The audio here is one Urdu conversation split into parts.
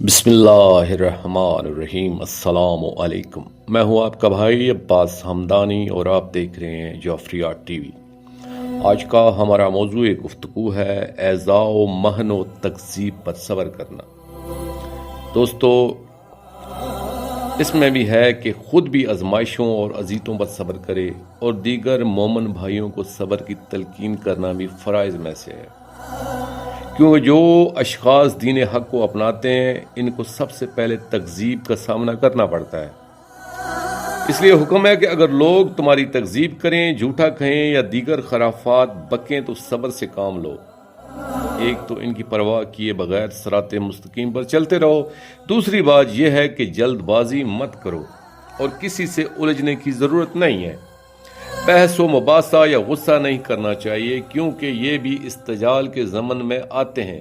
بسم اللہ الرحمن الرحیم۔ السلام علیکم، میں ہوں آپ کا بھائی عباس ہمدانی اور آپ دیکھ رہے ہیں جعفریات ٹی وی۔ آج کا ہمارا موضوع گفتگو ہے ایذاء و محن و تکذیب پر صبر کرنا۔ دوستو، اس میں بھی ہے کہ خود بھی آزمائشوں اور اذیتوں پر صبر کرے اور دیگر مومن بھائیوں کو صبر کی تلقین کرنا بھی فرائض میں سے ہے، کیونکہ جو اشخاص دین حق کو اپناتے ہیں ان کو سب سے پہلے تکذیب کا سامنا کرنا پڑتا ہے۔ اس لیے حکم ہے کہ اگر لوگ تمہاری تکذیب کریں، جھوٹا کہیں یا دیگر خرافات بکیں تو صبر سے کام لو۔ ایک تو ان کی پرواہ کیے بغیر صراط مستقیم پر چلتے رہو، دوسری بات یہ ہے کہ جلد بازی مت کرو اور کسی سے الجھنے کی ضرورت نہیں ہے۔ بحث و مباحثہ یا غصہ نہیں کرنا چاہیے، کیونکہ یہ بھی استجال کے ضمن میں آتے ہیں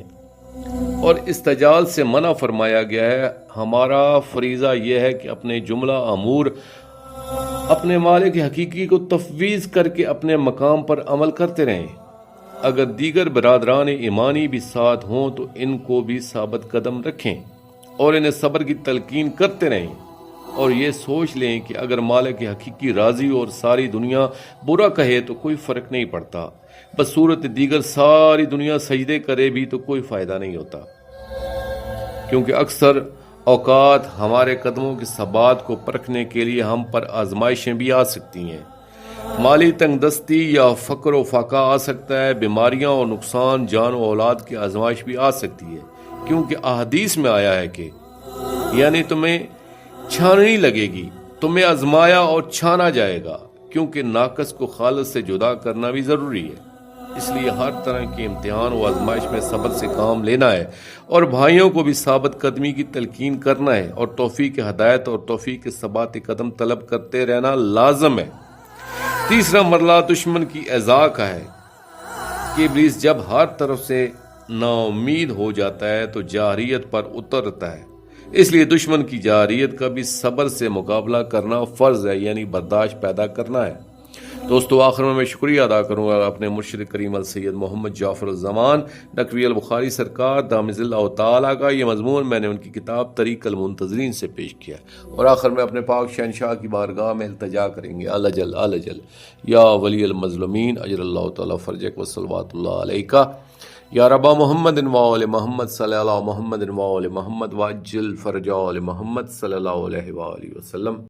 اور استجال سے منع فرمایا گیا ہے۔ ہمارا فریضہ یہ ہے کہ اپنے جملہ امور اپنے مالک حقیقی کو تفویض کر کے اپنے مقام پر عمل کرتے رہیں۔ اگر دیگر برادران ایمانی بھی ساتھ ہوں تو ان کو بھی ثابت قدم رکھیں اور انہیں صبر کی تلقین کرتے رہیں، اور یہ سوچ لیں کہ اگر مالک حقیقی راضی اور ساری دنیا برا کہے تو کوئی فرق نہیں پڑتا، بس صورت دیگر ساری دنیا سجدے کرے بھی تو کوئی فائدہ نہیں ہوتا، کیونکہ اکثر اوقات ہمارے قدموں کی ثبات کو پرکھنے کے لیے ہم پر آزمائشیں بھی آ سکتی ہیں۔ مالی تنگ دستی یا فقر و فاقہ آ سکتا ہے، بیماریاں اور نقصان جان و اولاد کی آزمائش بھی آ سکتی ہے، کیونکہ احادیث میں آیا ہے کہ یعنی تمہیں چھاننی لگے گی، تمہیں آزمایا اور چھانا جائے گا، کیونکہ ناقص کو خالص سے جدا کرنا بھی ضروری ہے۔ اس لیے ہر طرح کے امتحان و آزمائش میں صبر سے کام لینا ہے اور بھائیوں کو بھی ثابت قدمی کی تلقین کرنا ہے اور توفیق ہدایت اور توفیق ثبات قدم طلب کرتے رہنا لازم ہے۔ تیسرا مرحلہ دشمن کی ایذاء کا ہے کہ ابلیس جب ہر طرف سے نا امید ہو جاتا ہے تو جارحیت پر اترتا ہے، اس لیے دشمن کی جارحیت کا بھی صبر سے مقابلہ کرنا فرض ہے، یعنی برداشت پیدا کرنا ہے۔ دوستو، آخر میں شکریہ ادا کروں گا اپنے مرشد کریم السید محمد جعفر الزمان نقوی البخاری سرکار دامت اللہ تعالیٰ کا۔ یہ مضمون میں نے ان کی کتاب طریق المنتظرین سے پیش کیا، اور آخر میں اپنے پاک شہنشاہ کی بارگاہ میں التجا کریں گے، الجل یا ولی المظلومین اجر اللہ تعالیٰ فرجک وصلوات اللہ علیکہ یا ربا محمد و آل محمد صلی اللہ محمد و آل محمد وعجل فرج آل محمد صلی اللہ علیہ وآلہ وسلم۔